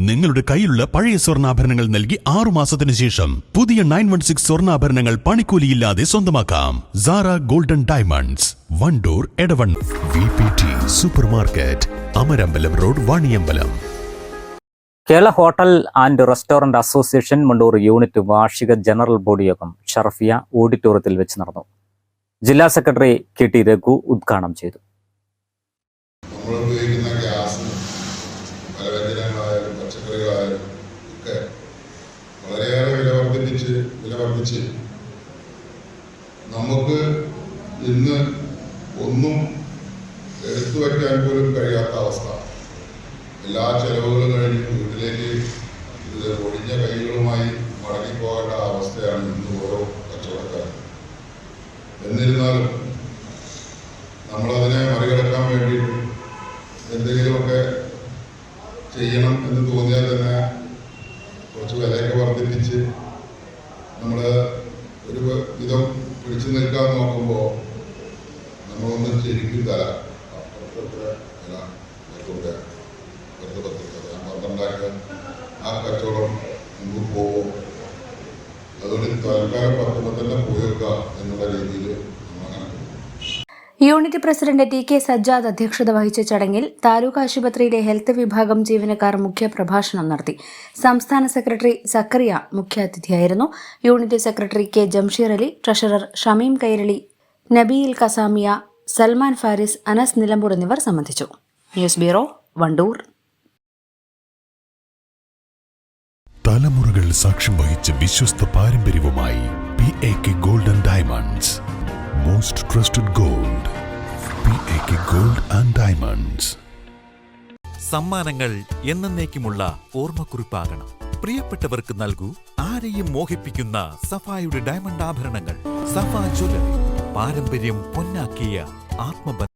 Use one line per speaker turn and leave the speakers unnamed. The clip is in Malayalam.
നിങ്ങളുടെ കയ്യിലുള്ള പഴയ സ്വർണ്ണാഭരണങ്ങൾ നൽകി 6 മാസത്തിന് ശേഷം പുതിയ 916 സ്വർണ്ണാഭരണങ്ങൾ പണിക്കൂലിയില്ലാതെ സ്വന്തമാക്കാം. Sara golden diamonds, Wandoor, Edavanna. VPT super market, Amarambalam road, Vaniyambalam.
Kerala hotel and restaurant association Mundur unit വാർഷിക ജനറൽ ബോഡി യോഗം ഷറഫിയ ഓഡിറ്റോറിയത്തിൽ വെച്ച് നടന്നു. ജില്ലാ സെക്രട്ടറി KT രഘു ഉദ്ഘാടനം ചെയ്തു.
പച്ചക്കറികളായാലും ഒക്കെ വളരെയേറെ വില വർദ്ധിച്ച് നമുക്ക് ഇന്ന് ഒന്നും എടുത്തു വയ്ക്കാൻ പോലും കഴിയാത്ത അവസ്ഥ. എല്ലാ ചെലവുകളും കഴിഞ്ഞ് വീട്ടിലേക്ക് ഒഴിഞ്ഞ കൈകളുമായി മടങ്ങിപ്പോകേണ്ട അവസ്ഥയാണ് ഇന്ന് ഓരോ കച്ചവടക്കാരും. എന്നിരുന്നാലും നമ്മളതിനെ മറികടക്കാൻ വേണ്ടിയിട്ട് എന്തെങ്കിലുമൊക്കെ ചെയ്യണം എന്ന് തോന്നിയാൽ തന്നെ കുറച്ച് വിലയൊക്കെ വർദ്ധിപ്പിച്ച് നമ്മൾ ഒരു വിധം പിടിച്ചു നിൽക്കാൻ നോക്കുമ്പോൾ നമ്മളൊന്ന് ശരിക്കും തരാം. അപ്പുറത്തെ വില 12 ആ കച്ചവടം മുമ്പ് പോകും. അതുകൊണ്ട് തൽക്കാലം 10 തന്നെ പോയേക്കുക എന്നുള്ള രീതിയിൽ
യൂണിറ്റ് പ്രസിഡന്റ് TK സജ്ജാദ് അധ്യക്ഷത വഹിച്ച ചടങ്ങിൽ താലൂക്ക് ആശുപത്രിയിലെ ഹെൽത്ത് വിഭാഗം ജീവനക്കാർ മുഖ്യപ്രഭാഷണം നടത്തി. സംസ്ഥാന സെക്രട്ടറി സക്കറിയ മുഖ്യാതിഥിയായിരുന്നു. Unit secretary K Jamsheer Ali, treasurer Shameem Kairali, Nabeel Kasamiya, Salman Faris, Anas Nilambur എന്നിവർ സംബന്ധിച്ചു. News bureau, Wandoor.
തലമുറകൾ സാക്ഷ്യം വഹിച്ച വിശ്വസ്ത പാരമ്പര്യവുമായി PAK golden diamonds. Most trusted gold, PAK gold and diamonds.
സമ്മാനങ്ങൾ എന്നേക്കുമുള്ള ഓർമ്മക്കുറിപ്പാകണം. പ്രിയപ്പെട്ടവർക്ക് നൽകൂ ആരെയും മോഹിപ്പിക്കുന്ന സഫായുടെ ഡയമണ്ട് ആഭരണങ്ങൾ. സഫ ജ്വല്ലറി, പാരമ്പര്യം പൊന്നാക്കിയ ആത്മബന്ധം.